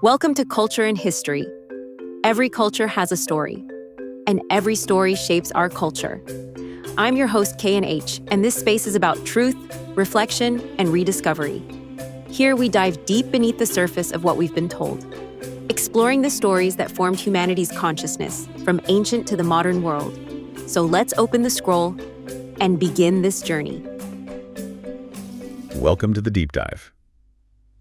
Welcome to Culture and History. Every culture has a story, and every story shapes our culture. I'm your host, K&H, and this space is about truth, reflection, and rediscovery. Here we dive deep beneath the surface of what we've been told, exploring the stories that formed humanity's consciousness from ancient to the modern world. So let's open the scroll and begin this journey. Welcome to the Deep Dive.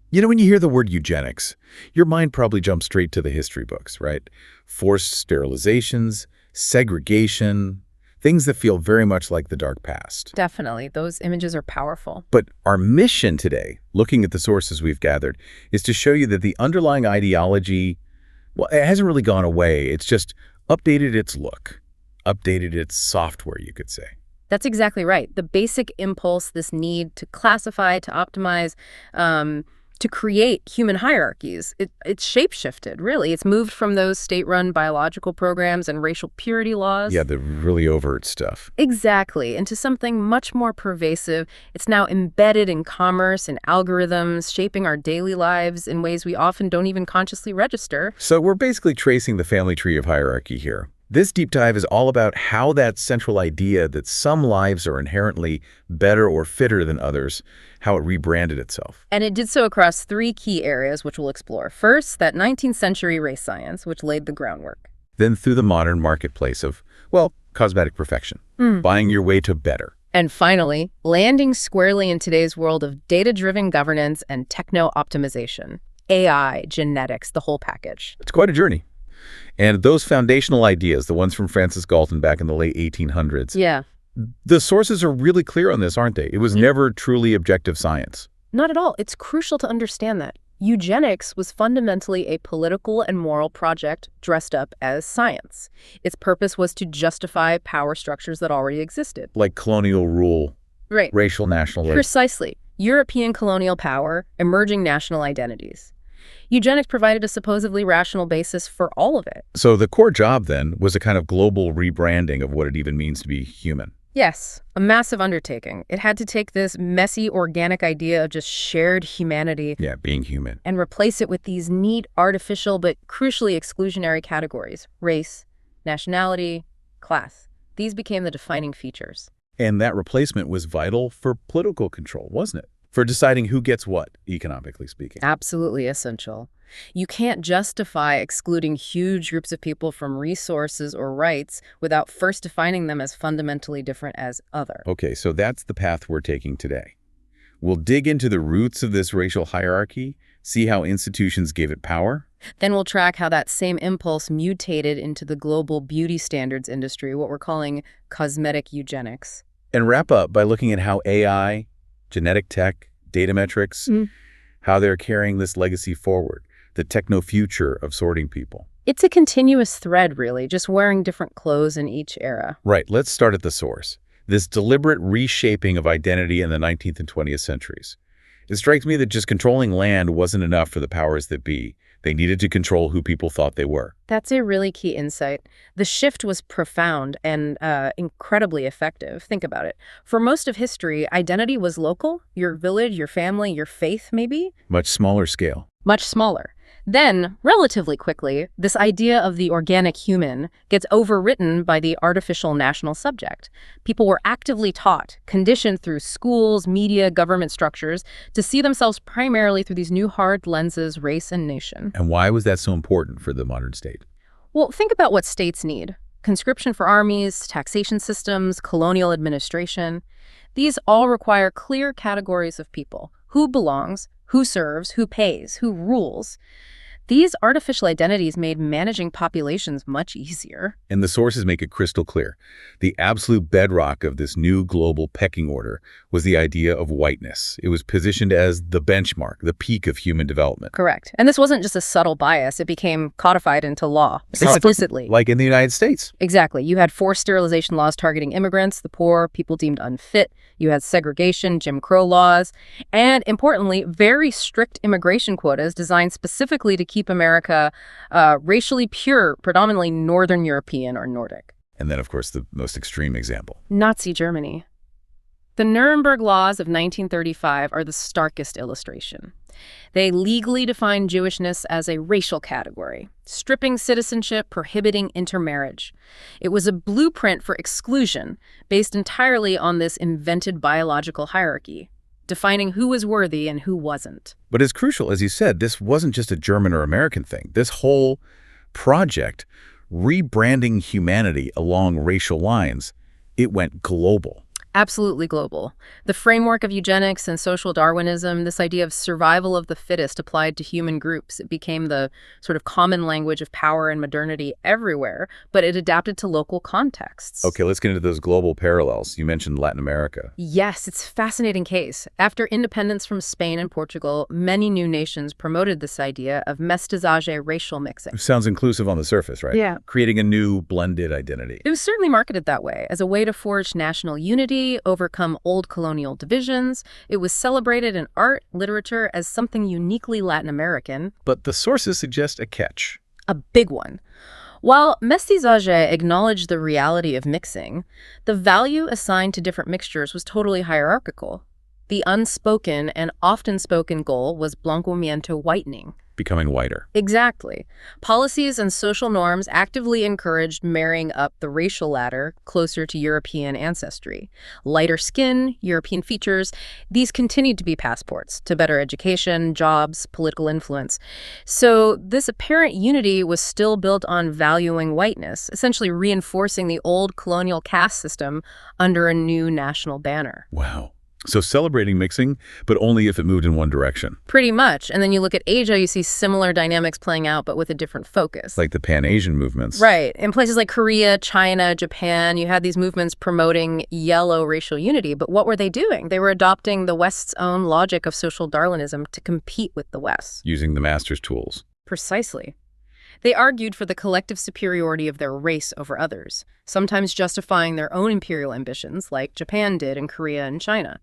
You know, when you hear the word eugenics, your mind probably jumps straight to the history books, right? Forced sterilizations, segregation, things that feel very much like the dark past. Definitely. Those images are powerful. But our mission today, looking at the sources we've gathered, is to show you that the underlying ideology, well, it hasn't really gone away. It's just updated its look, updated its software, you could say. That's exactly right. The basic impulse, this need to classify, to optimize, to create human hierarchies, it's shape-shifted, really. It's moved from those state-run biological programs and racial purity laws. Yeah, the really overt stuff. Exactly, into something much more pervasive. It's now embedded in commerce and algorithms, shaping our daily lives in ways we often don't even consciously register. So we're basically tracing the family tree of hierarchy here. This deep dive is all about how that central idea that some lives are inherently better or fitter than others, how it rebranded itself. And it did so across three key areas, which we'll explore. First, that 19th century race science, which laid the groundwork. Then through the modern marketplace of, well, cosmetic perfection, buying your way to better. And finally, landing squarely in today's world of data-driven governance and techno-optimization. AI, genetics, the whole package. It's quite a journey. And those foundational ideas, the ones from Francis Galton back in the late 1800s, Yeah. the sources are really clear on this, aren't they? It was never truly objective science. Not at all. It's crucial to understand that. Eugenics was fundamentally a political and moral project dressed up as science. Its purpose was to justify power structures that already existed. Like colonial rule, Right. racial nationalism. Precisely. European colonial power, emerging national identities. Eugenics provided a supposedly rational basis for all of it. So the core job then was a kind of global rebranding of what it even means to be human. Yes, a massive undertaking. It had to take this messy, organic idea of just shared humanity Yeah, being human. and replace it with these neat, artificial, but crucially exclusionary categories: race, nationality, class. These became the defining features. And that replacement was vital for political control, wasn't it? For deciding who gets what, economically speaking. Absolutely essential. You can't justify excluding huge groups of people from resources or rights without first defining them as fundamentally different as other. Okay, so that's the path we're taking today. We'll dig into the roots of this racial hierarchy, see how institutions gave it power. Then we'll track how that same impulse mutated into the global beauty standards industry, what we're calling cosmetic eugenics. And wrap up by looking at how AI, genetic tech, data metrics, how they're carrying this legacy forward, the techno-future of sorting people. It's a continuous thread, really, just wearing different clothes in each era. Right, let's start at the source. This deliberate reshaping of identity in the 19th and 20th centuries. It strikes me that just controlling land wasn't enough for the powers that be. They needed to control who people thought they were. That's a really key insight. The shift was profound and incredibly effective. Think about it. For most of history, identity was local. Your village, your family, your faith, maybe. Much smaller scale. Much smaller. Then, relatively quickly, this idea of the organic human gets overwritten by the artificial national subject. People were actively taught, conditioned through schools, media, government structures, to see themselves primarily through these new hard lenses, race and nation. And why was that so important for the modern state? Well, think about what states need. Conscription for armies, taxation systems, colonial administration. These all require clear categories of people. Who belongs, who serves, who pays, who rules. These artificial identities made managing populations much easier. And the sources make it crystal clear. The absolute bedrock of this new global pecking order was the idea of whiteness. It was positioned as the benchmark, the peak of human development. Correct. And this wasn't just a subtle bias. It became codified into law, explicitly. Like in the United States. Exactly. You had forced sterilization laws targeting immigrants, the poor, people deemed unfit. You had segregation, Jim Crow laws, and importantly, very strict immigration quotas designed specifically to keep America racially pure, predominantly Northern European or Nordic. And then, of course, the most extreme example. Nazi Germany. The Nuremberg laws of 1935 are the starkest illustration. They legally defined Jewishness as a racial category, stripping citizenship, prohibiting intermarriage. It was a blueprint for exclusion based entirely on this invented biological hierarchy, defining who was worthy and who wasn't. But as crucial as you said, this wasn't just a German or American thing. This whole project, rebranding humanity along racial lines, it went global. Absolutely global. The framework of eugenics and social Darwinism, this idea of survival of the fittest applied to human groups, it became the sort of common language of power and modernity everywhere, but it adapted to local contexts. Okay, let's get into those global parallels. You mentioned Latin America. Yes, it's a fascinating case. After independence from Spain and Portugal, many new nations promoted this idea of mestizaje, racial mixing. Sounds inclusive on the surface, right? Yeah. Creating a new blended identity. It was certainly marketed that way, as a way to forge national unity, overcome old colonial divisions. It was celebrated in art, literature as something uniquely Latin American. But the sources suggest a catch. A big one. While mestizaje acknowledged the reality of mixing, the value assigned to different mixtures was totally hierarchical. The unspoken and often spoken goal was blanqueamiento, whitening. Becoming whiter. Exactly. Policies and social norms actively encouraged marrying up the racial ladder closer to European ancestry. Lighter skin, European features, these continued to be passports to better education, jobs, political influence. So this apparent unity was still built on valuing whiteness, essentially reinforcing the old colonial caste system under a new national banner. Wow. So celebrating mixing, but only if it moved in one direction. Pretty much. And then you look at Asia, you see similar dynamics playing out, but with a different focus. Like the Pan-Asian movements. Right. In places like Korea, China, Japan, you had these movements promoting yellow racial unity. But what were they doing? They were adopting the West's own logic of social Darwinism to compete with the West. Using the master's tools. Precisely. They argued for the collective superiority of their race over others, sometimes justifying their own imperial ambitions, like Japan did in Korea and China.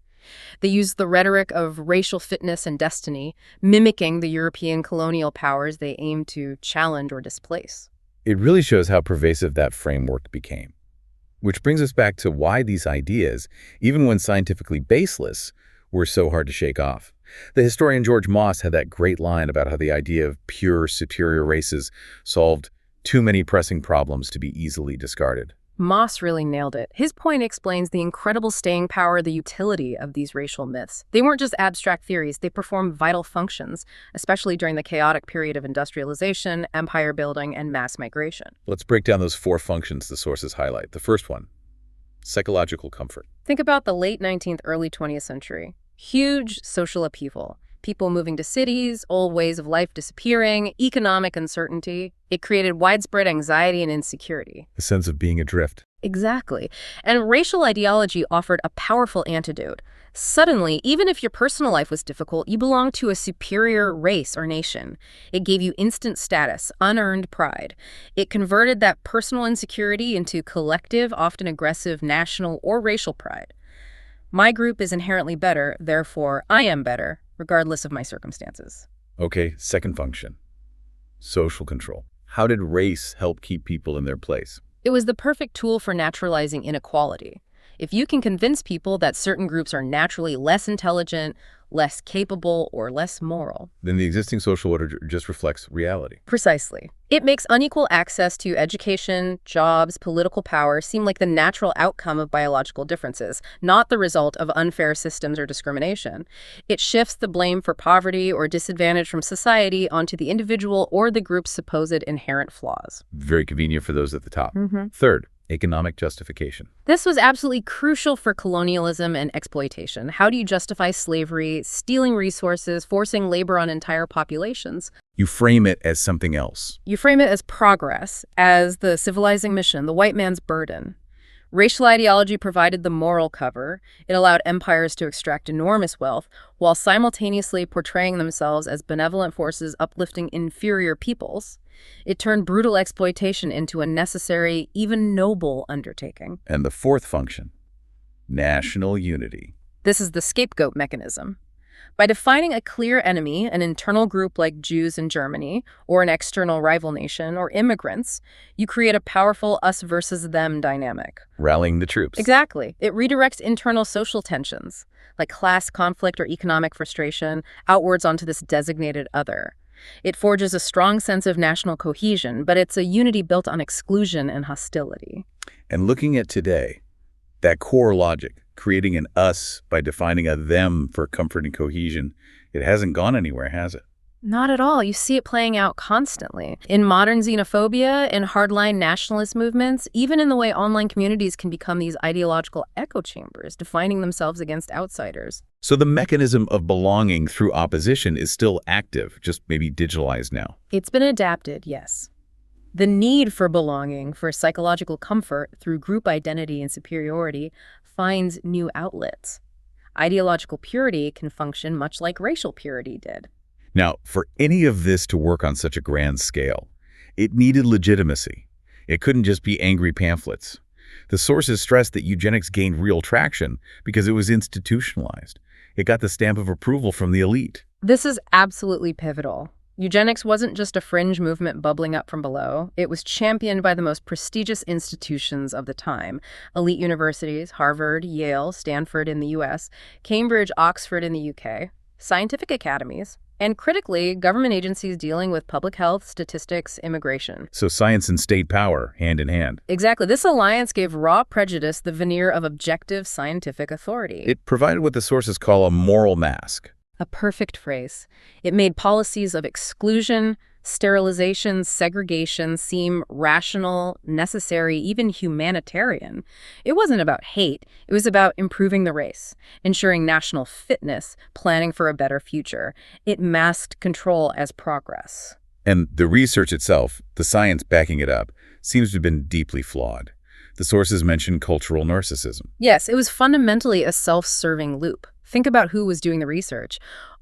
They used the rhetoric of racial fitness and destiny, mimicking the European colonial powers they aimed to challenge or displace. It really shows how pervasive that framework became. Which brings us back to why these ideas, even when scientifically baseless, were so hard to shake off. The historian George Moss had that great line about how the idea of pure, superior races solved too many pressing problems to be easily discarded. Moss really nailed it. His point explains the incredible staying power, the utility of these racial myths. They weren't just abstract theories, they performed vital functions, especially during the chaotic period of industrialization, empire building, and mass migration. Let's break down those 4 functions the sources highlight. The first one, psychological comfort. Think about the late 19th, early 20th century. Huge social upheaval. People moving to cities, old ways of life disappearing, economic uncertainty. It created widespread anxiety and insecurity. The sense of being adrift. Exactly. And racial ideology offered a powerful antidote. Suddenly, even if your personal life was difficult, you belonged to a superior race or nation. It gave you instant status, unearned pride. It converted that personal insecurity into collective, often aggressive, national or racial pride. My group is inherently better, therefore I am better, regardless of my circumstances. Okay, second function, social control. How did race help keep people in their place? It was the perfect tool for naturalizing inequality. If you can convince people that certain groups are naturally less intelligent, less capable, or less moral, then the existing social order just reflects reality. Precisely. It makes unequal access to education, jobs, political power seem like the natural outcome of biological differences, not the result of unfair systems or discrimination. It shifts the blame for poverty or disadvantage from society onto the individual or the group's supposed inherent flaws. Very convenient for those at the top. Mm-hmm. Third, economic justification. This was absolutely crucial for colonialism and exploitation. How do you justify slavery, stealing resources, forcing labor on entire populations? You frame it as something else. You frame it as progress, as the civilizing mission, the white man's burden. Racial ideology provided the moral cover. It allowed empires to extract enormous wealth while simultaneously portraying themselves as benevolent forces uplifting inferior peoples. It turned brutal exploitation into a necessary, even noble undertaking. And the fourth function, national unity. This is the scapegoat mechanism. By defining a clear enemy, an internal group like Jews in Germany, or an external rival nation, or immigrants, you create a powerful us versus them dynamic. Rallying the troops. Exactly. It redirects internal social tensions, like class conflict or economic frustration, outwards onto this designated other. It forges a strong sense of national cohesion, but it's a unity built on exclusion and hostility. And looking at today, that core logic, creating an us by defining a them for comfort and cohesion, it hasn't gone anywhere, has it? Not at all. You see it playing out constantly. In modern xenophobia, in hardline nationalist movements, even in the way online communities can become these ideological echo chambers, defining themselves against outsiders. So the mechanism of belonging through opposition is still active, just maybe digitalized now. It's been adapted, yes. The need for belonging, for psychological comfort through group identity and superiority, finds new outlets. Ideological purity can function much like racial purity did. Now, for any of this to work on such a grand scale, it needed legitimacy. It couldn't just be angry pamphlets. The sources stressed that eugenics gained real traction because it was institutionalized. It got the stamp of approval from the elite. This is absolutely pivotal. Eugenics wasn't just a fringe movement bubbling up from below. It was championed by the most prestigious institutions of the time. Elite universities, Harvard, Yale, Stanford in the US, Cambridge, Oxford in the UK, scientific academies, and critically, government agencies dealing with public health, statistics, immigration. So science and state power, hand in hand. Exactly. This alliance gave raw prejudice the veneer of objective scientific authority. It provided what the sources call a moral mask. A perfect phrase. It made policies of exclusion, sterilization, segregation seem rational, necessary, even humanitarian. It wasn't about hate. It was about improving the race, ensuring national fitness, planning for a better future. It masked control as progress. And the research itself, the science backing it up, seems to have been deeply flawed. The sources mention cultural narcissism. Yes, it was fundamentally a self-serving loop. Think about who was doing the research.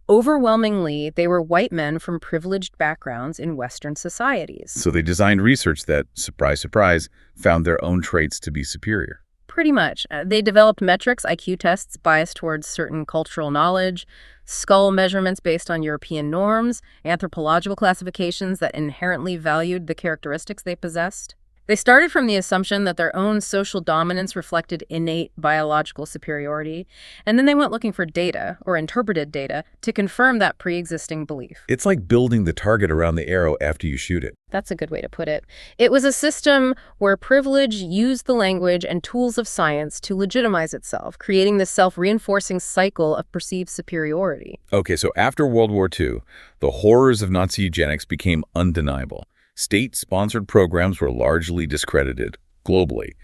Overwhelmingly, they were white men from privileged backgrounds in Western societies. So they designed research that, surprise, surprise, found their own traits to be superior. Pretty much. They developed metrics, IQ tests biased towards certain cultural knowledge, skull measurements based on European norms, anthropological classifications that inherently valued the characteristics they possessed. They started from the assumption that their own social dominance reflected innate biological superiority, and then they went looking for data, or interpreted data, to confirm that pre-existing belief. It's like building the target around the arrow after you shoot it. That's a good way to put it. It was a system where privilege used the language and tools of science to legitimize itself, creating this self-reinforcing cycle of perceived superiority. Okay, so after World War II, the horrors of Nazi eugenics became undeniable. State-sponsored programs were largely discredited globally.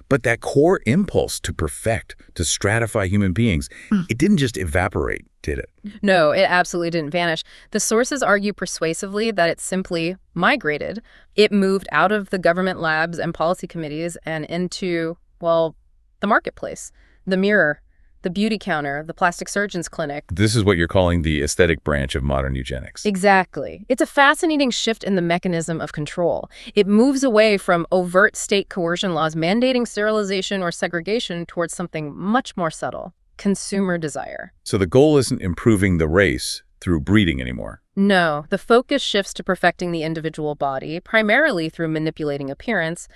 But that core impulse to perfect, to stratify human beings, it didn't just evaporate, did it? No, it absolutely didn't vanish. The sources argue persuasively that it simply migrated. It moved out of the government labs and policy committees and into, well, the marketplace, the mirror, the beauty counter, the plastic surgeon's clinic. This is what you're calling the aesthetic branch of modern eugenics. Exactly. It's a fascinating shift in the mechanism of control. It moves away from overt state coercion laws mandating sterilization or segregation towards something much more subtle, consumer desire. So the goal isn't improving the race through breeding anymore. No, the focus shifts to perfecting the individual body, primarily through manipulating appearance,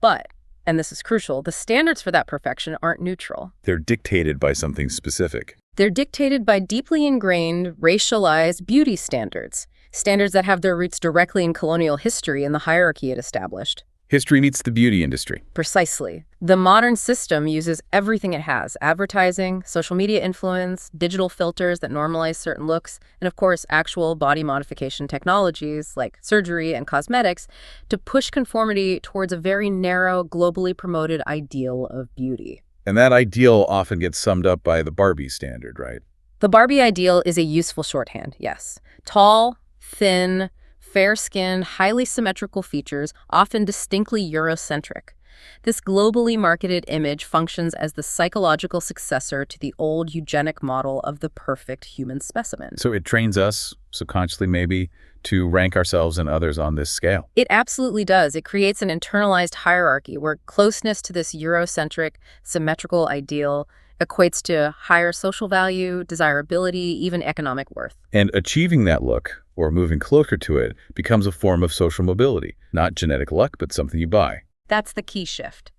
but, and this is crucial, the standards for that perfection aren't neutral. They're dictated by something specific. They're dictated by deeply ingrained, racialized beauty standards, standards that have their roots directly in colonial history and the hierarchy it established. History meets the beauty industry. Precisely. The modern system uses everything it has: advertising, social media influence, digital filters that normalize certain looks, and of course, actual body modification technologies like surgery and cosmetics to push conformity towards a very narrow, globally promoted ideal of beauty. And that ideal often gets summed up by the Barbie standard, right? The Barbie ideal is a useful shorthand, yes. Tall, thin, fair-skinned, highly symmetrical features, often distinctly Eurocentric. This globally marketed image functions as the psychological successor to the old eugenic model of the perfect human specimen. So it trains us, subconsciously maybe, to rank ourselves and others on this scale. It absolutely does. It creates an internalized hierarchy where closeness to this Eurocentric, symmetrical ideal equates to higher social value, desirability, even economic worth. And achieving that look, or moving closer to it, becomes a form of social mobility. Not genetic luck, but something you buy. That's the key shift.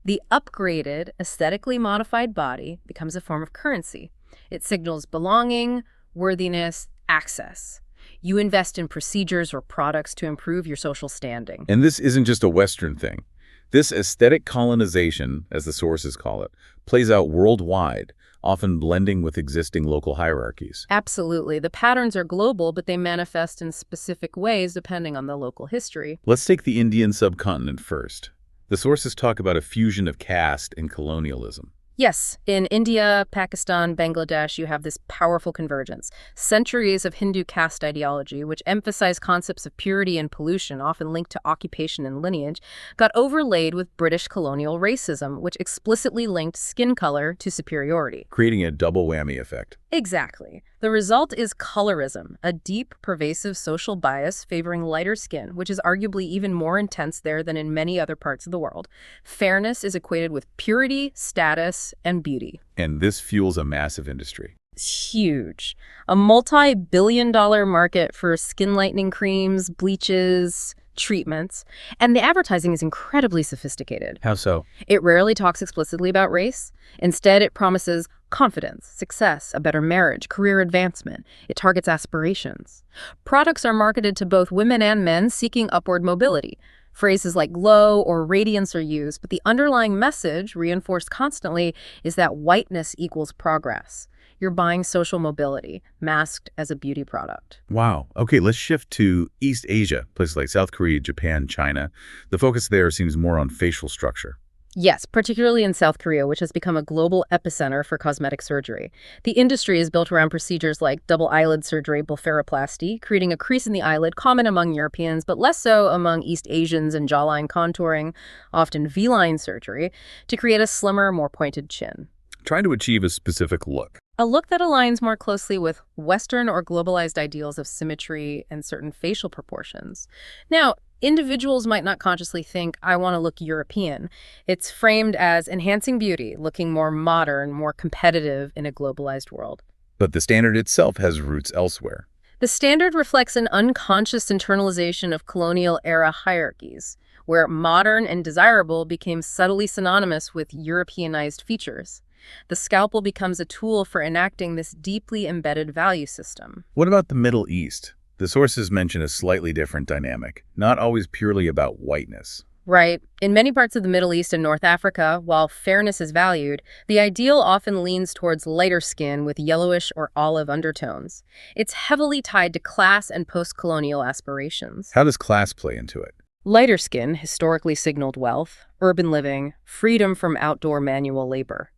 The upgraded, aesthetically modified body becomes a form of currency. It signals belonging, worthiness, access. You invest in procedures or products to improve your social standing. And this isn't just a Western thing. This aesthetic colonization, as the sources call it, plays out worldwide, often blending with existing local hierarchies. Absolutely. The patterns are global, but they manifest in specific ways depending on the local history. Let's take the Indian subcontinent first. The sources talk about a fusion of caste and colonialism. Yes, in India, Pakistan, Bangladesh, you have this powerful convergence. Centuries of Hindu caste ideology, which emphasize concepts of purity and pollution, often linked to occupation and lineage, got overlaid with British colonial racism, which explicitly linked skin color to superiority. Creating a double whammy effect. Exactly. The result is colorism, a deep, pervasive social bias favoring lighter skin, which is arguably even more intense there than in many other parts of the world. Fairness is equated with purity, status, and beauty. And this fuels a massive industry. It's huge. A multi-billion-dollar market for skin lightening creams, bleaches, treatments, and the advertising is incredibly sophisticated. How so? It rarely talks explicitly about race. Instead, it promises confidence, success, a better marriage, career advancement. It targets aspirations. Products are marketed to both women and men seeking upward mobility. Phrases like glow or radiance are used, but the underlying message, reinforced constantly, is that whiteness equals progress. You're buying social mobility, masked as a beauty product. Wow. Okay, let's shift to East Asia, places like South Korea, Japan, China. The focus there seems more on facial structure. Yes, particularly in South Korea, which has become a global epicenter for cosmetic surgery. The industry is built around procedures like double eyelid surgery, blepharoplasty, creating a crease in the eyelid, common among Europeans, but less so among East Asians, and jawline contouring, often V-line surgery, to create a slimmer, more pointed chin. Trying to achieve a specific look. A look that aligns more closely with Western or globalized ideals of symmetry and certain facial proportions. Now, individuals might not consciously think, I want to look European. It's framed as enhancing beauty, looking more modern, more competitive in a globalized world. But the standard itself has roots elsewhere. The standard reflects an unconscious internalization of colonial-era hierarchies, where modern and desirable became subtly synonymous with Europeanized features. The scalpel becomes a tool for enacting this deeply embedded value system. What about the Middle East? The sources mention a slightly different dynamic, not always purely about whiteness. Right. In many parts of the Middle East and North Africa, while fairness is valued, the ideal often leans towards lighter skin with yellowish or olive undertones. It's heavily tied to class and post-colonial aspirations. How does class play into it? Lighter skin historically signaled wealth, urban living, freedom from outdoor manual labor.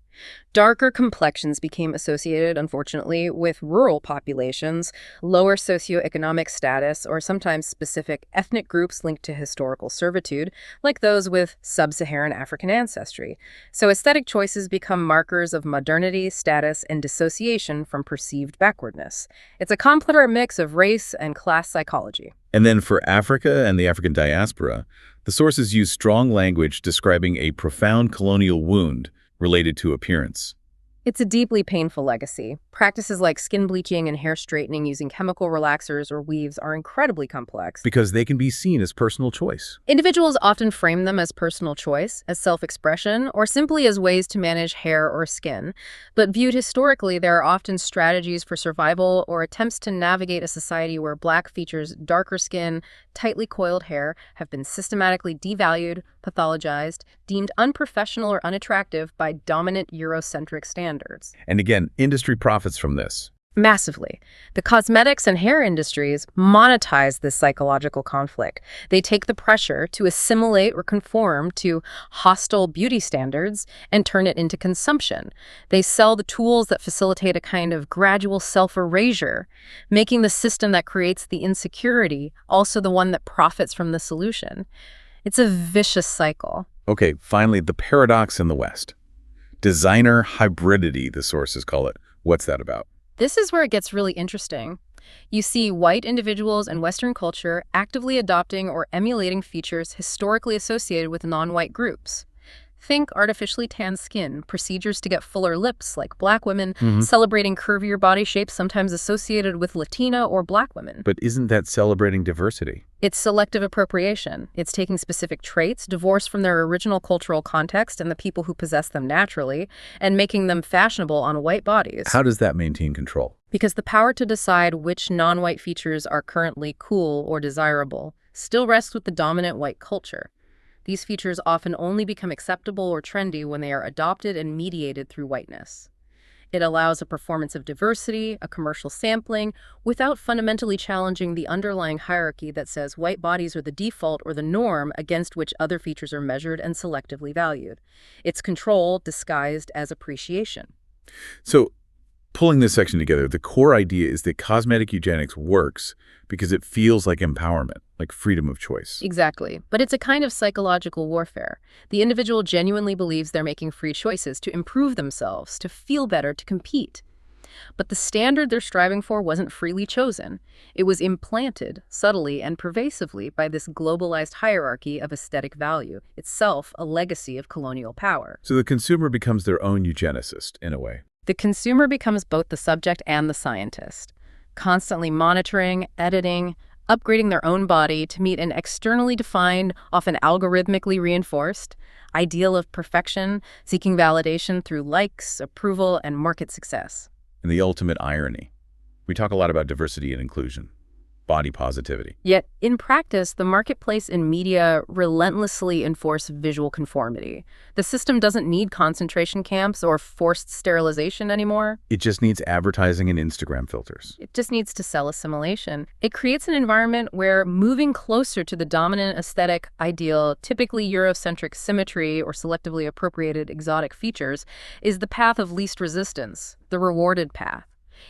Darker complexions became associated, unfortunately, with rural populations, lower socioeconomic status, or sometimes specific ethnic groups linked to historical servitude, like those with sub-Saharan African ancestry. So aesthetic choices become markers of modernity, status, and dissociation from perceived backwardness. It's a complex mix of race and class psychology. And then for Africa and the African diaspora, the sources use strong language describing a profound colonial wound related to appearance. It's a deeply painful legacy. Practices like skin bleaching and hair straightening using chemical relaxers or weaves are incredibly complex. Because they can be seen as personal choice. Individuals often frame them as personal choice, as self-expression, or simply as ways to manage hair or skin. But viewed historically, there are often strategies for survival or attempts to navigate a society where Black features darker skin, tightly coiled hair have been systematically devalued, pathologized, deemed unprofessional or unattractive by dominant Eurocentric standards. And again, industry profits from this. Massively. The cosmetics and hair industries monetize this psychological conflict. They take the pressure to assimilate or conform to hostile beauty standards and turn it into consumption. They sell the tools that facilitate a kind of gradual self-erasure, making the system that creates the insecurity also the one that profits from the solution. It's a vicious cycle. Okay, finally, the paradox in the West. Designer hybridity, the sources call it. What's that about? This is where it gets really interesting. You see white individuals and Western culture actively adopting or emulating features historically associated with non-white groups. Think artificially tanned skin, procedures to get fuller lips like Black women, Hmm. celebrating curvier body shapes sometimes associated with Latina or Black women. But isn't that celebrating diversity? It's selective appropriation. It's taking specific traits, divorced from their original cultural context and the people who possess them naturally, and making them fashionable on white bodies. How does that maintain control? Because the power to decide which non-white features are currently cool or desirable still rests with the dominant white culture. These features often only become acceptable or trendy when they are adopted and mediated through whiteness. It allows a performance of diversity, a commercial sampling, without fundamentally challenging the underlying hierarchy that says white bodies are the default or the norm against which other features are measured and selectively valued. It's control disguised as appreciation. So, pulling this section together, the core idea is that cosmetic eugenics works because it feels like empowerment, like freedom of choice. Exactly. But it's a kind of psychological warfare. The individual genuinely believes they're making free choices to improve themselves, to feel better, to compete. But the standard they're striving for wasn't freely chosen. It was implanted subtly and pervasively by this globalized hierarchy of aesthetic value, itself a legacy of colonial power. So the consumer becomes their own eugenicist, in a way. The consumer becomes both the subject and the scientist, constantly monitoring, editing, upgrading their own body to meet an externally defined, often algorithmically reinforced, ideal of perfection, seeking validation through likes, approval, and market success. And the ultimate irony. We talk a lot about diversity and inclusion, body positivity. Yet, in practice, the marketplace and media relentlessly enforce visual conformity. The system doesn't need concentration camps or forced sterilization anymore. It just needs advertising and Instagram filters. It just needs to sell assimilation. It creates an environment where moving closer to the dominant aesthetic ideal, typically Eurocentric symmetry or selectively appropriated exotic features, is the path of least resistance, the rewarded path.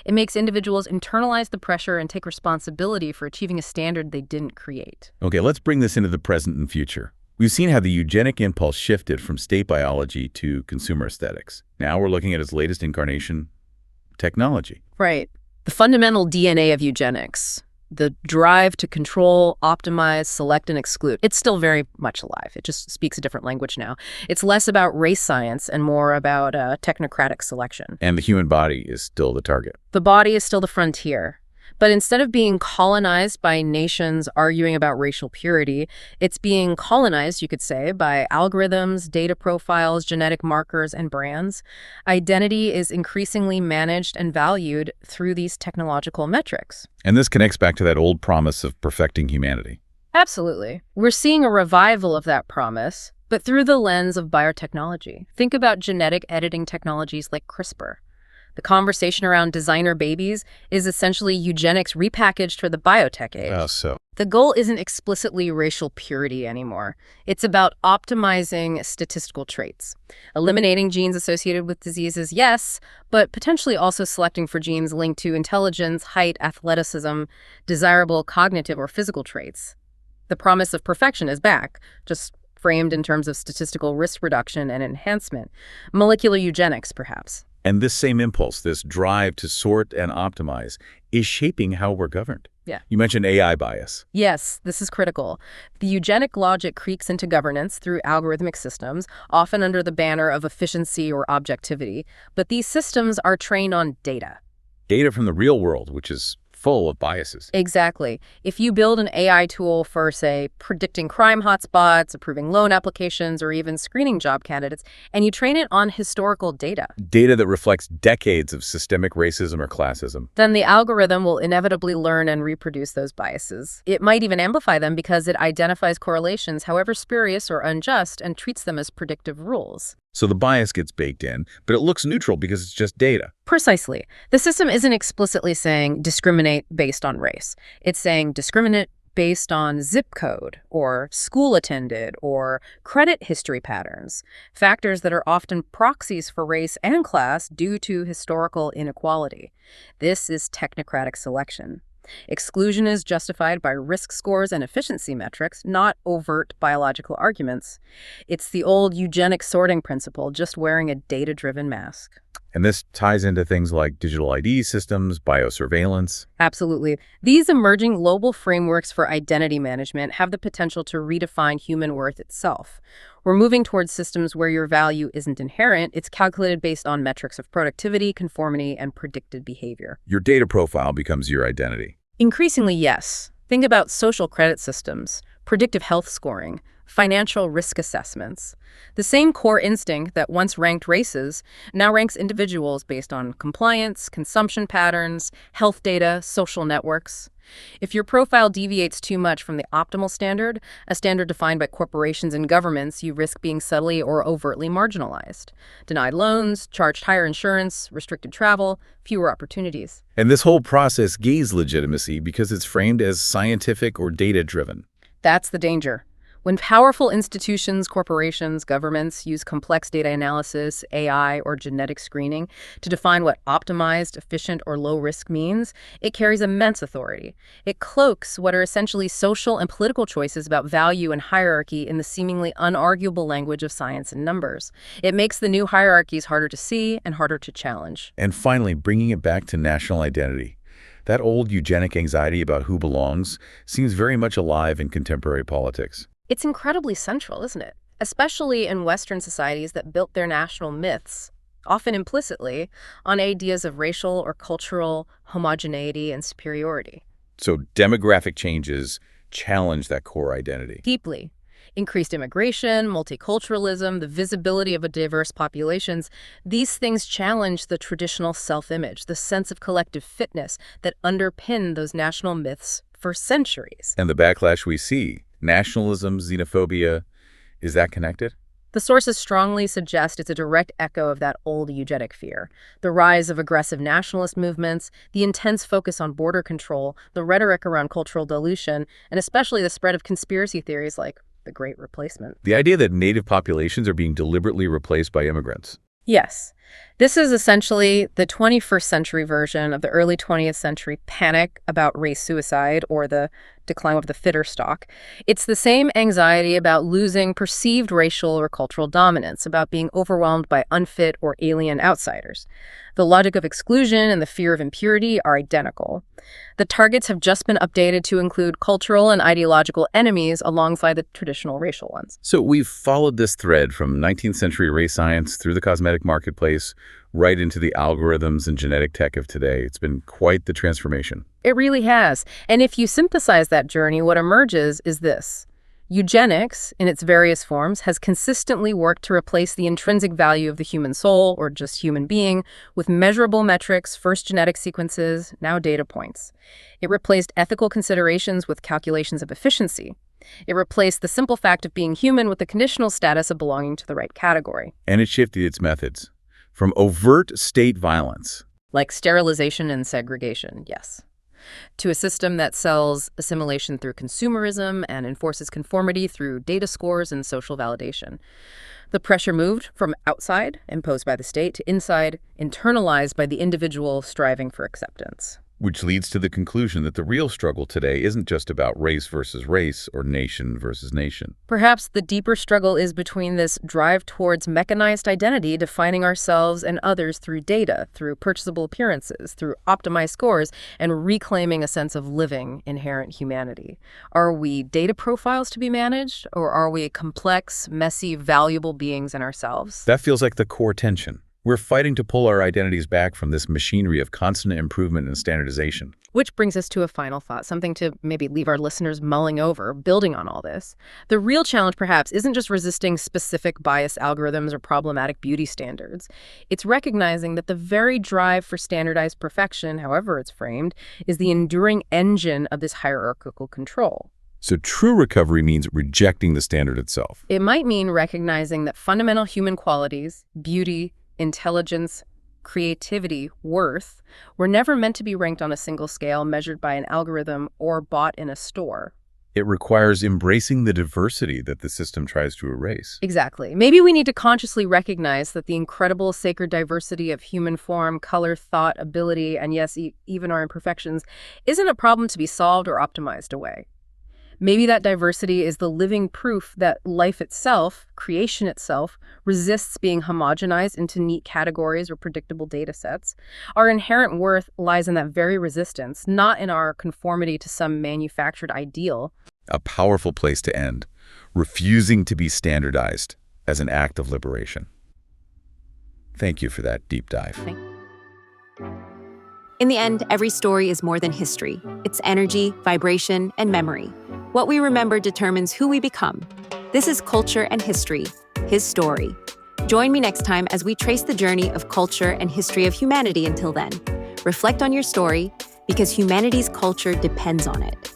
It makes individuals internalize the pressure and take responsibility for achieving a standard they didn't create. Okay, let's bring this into the present and future. We've seen how the eugenic impulse shifted from state biology to consumer aesthetics. Now we're looking at its latest incarnation, technology. Right. The fundamental DNA of eugenics, the drive to control, optimize, select, and exclude, it's still very much alive. It just speaks a different language now. It's less about race science and more about technocratic selection. And the human body is still the target. The body is still the frontier. But instead of being colonized by nations arguing about racial purity, it's being colonized, you could say, by algorithms, data profiles, genetic markers, and brands. Identity is increasingly managed and valued through these technological metrics. And this connects back to that old promise of perfecting humanity. Absolutely. We're seeing a revival of that promise, but through the lens of biotechnology. Think about genetic editing technologies like CRISPR. The conversation around designer babies is essentially eugenics repackaged for the biotech age. Oh, so. The goal isn't explicitly racial purity anymore. It's about optimizing statistical traits. Eliminating genes associated with diseases, yes, but potentially also selecting for genes linked to intelligence, height, athleticism, desirable cognitive or physical traits. The promise of perfection is back, just framed in terms of statistical risk reduction and enhancement. Molecular eugenics, perhaps. And this same impulse, this drive to sort and optimize, is shaping how we're governed. Yeah. You mentioned AI bias. Yes, this is critical. The eugenic logic creeps into governance through algorithmic systems, often under the banner of efficiency or objectivity. But these systems are trained on data. Data from the real world, which is full of biases. Exactly. If you build an AI tool for, say, predicting crime hotspots, approving loan applications, or even screening job candidates, and you train it on historical data, Data that reflects decades of systemic racism or classism. then the algorithm will inevitably learn and reproduce those biases. It might even amplify them because it identifies correlations, however spurious or unjust, and treats them as predictive rules. So the bias gets baked in, but it looks neutral because it's just data. Precisely. The system isn't explicitly saying discriminate based on race. It's saying discriminate based on zip code or school attended or credit history patterns, factors that are often proxies for race and class due to historical inequality. This is technocratic selection. Exclusion is justified by risk scores and efficiency metrics, not overt biological arguments. It's the old eugenic sorting principle, just wearing a data-driven mask. And this ties into things like digital ID systems, biosurveillance. Absolutely. These emerging global frameworks for identity management have the potential to redefine human worth itself. We're moving towards systems where your value isn't inherent, it's calculated based on metrics of productivity, conformity, and predicted behavior. Your data profile becomes your identity. Increasingly, yes. Think about social credit systems, predictive health scoring, financial risk assessments. The same core instinct that once ranked races now ranks individuals based on compliance, consumption patterns, health data, social networks. If your profile deviates too much from the optimal standard, a standard defined by corporations and governments, you risk being subtly or overtly marginalized. Denied loans, charged higher insurance, restricted travel, fewer opportunities. And this whole process gains legitimacy because it's framed as scientific or data-driven. That's the danger. When powerful institutions, corporations, governments use complex data analysis, AI, or genetic screening to define what optimized, efficient, or low risk means, it carries immense authority. It cloaks what are essentially social and political choices about value and hierarchy in the seemingly unarguable language of science and numbers. It makes the new hierarchies harder to see and harder to challenge. And finally, bringing it back to national identity. That old eugenic anxiety about who belongs seems very much alive in contemporary politics. It's incredibly central, isn't it? Especially in Western societies that built their national myths, often implicitly, on ideas of racial or cultural homogeneity and superiority. So demographic changes challenge that core identity. Deeply. Increased immigration, multiculturalism, the visibility of diverse populations, these things challenge the traditional self-image, the sense of collective fitness that underpinned those national myths for centuries. And the backlash we see, nationalism, xenophobia, is that connected? The sources strongly suggest it's a direct echo of that old eugenic fear. The rise of aggressive nationalist movements, the intense focus on border control, the rhetoric around cultural dilution, and especially the spread of conspiracy theories like the Great Replacement. The idea that native populations are being deliberately replaced by immigrants. Yes. This is essentially the 21st century version of the early 20th century panic about race suicide or the decline of the fitter stock. It's the same anxiety about losing perceived racial or cultural dominance, about being overwhelmed by unfit or alien outsiders. The logic of exclusion and the fear of impurity are identical. The targets have just been updated to include cultural and ideological enemies alongside the traditional racial ones. So we've followed this thread from 19th century race science through the cosmetic marketplace right into the algorithms and genetic tech of today. It's been quite the transformation. It really has. And if you synthesize that journey, what emerges is this. Eugenics, in its various forms, has consistently worked to replace the intrinsic value of the human soul, or just human being, with measurable metrics, first genetic sequences, now data points. It replaced ethical considerations with calculations of efficiency. It replaced the simple fact of being human with the conditional status of belonging to the right category. And it shifted its methods from overt state violence, like sterilization and segregation, yes, to a system that sells assimilation through consumerism and enforces conformity through data scores and social validation. The pressure moved from outside, imposed by the state, to inside, internalized by the individual striving for acceptance. which leads to the conclusion that the real struggle today isn't just about race versus race or nation versus nation. Perhaps the deeper struggle is between this drive towards mechanized identity, defining ourselves and others through data, through purchasable appearances, through optimized scores, and reclaiming a sense of living inherent humanity. Are we data profiles to be managed, or are we complex, messy, valuable beings in ourselves? That feels like the core tension. We're fighting to pull our identities back from this machinery of constant improvement and standardization. Which brings us to a final thought, something to maybe leave our listeners mulling over, building on all this. The real challenge, perhaps, isn't just resisting specific bias algorithms or problematic beauty standards. It's recognizing that the very drive for standardized perfection, however it's framed, is the enduring engine of this hierarchical control. So true recovery means rejecting the standard itself. It might mean recognizing that fundamental human qualities, beauty, intelligence, creativity, worth, were never meant to be ranked on a single scale, measured by an algorithm, or bought in a store. It requires embracing the diversity that the system tries to erase. Exactly. Maybe we need to consciously recognize that the incredible sacred diversity of human form, color, thought, ability, and yes, even our imperfections, isn't a problem to be solved or optimized away. Maybe that diversity is the living proof that life itself, creation itself, resists being homogenized into neat categories or predictable data sets. Our inherent worth lies in that very resistance, not in our conformity to some manufactured ideal. A powerful place to end, refusing to be standardized as an act of liberation. Thank you for that deep dive. In the end, every story is more than history. It's energy, vibration, and memory. What we remember determines who we become. This is Culture and History, his story. Join me next time as we trace the journey of culture and history of humanity. Until then, reflect on your story, because humanity's culture depends on it.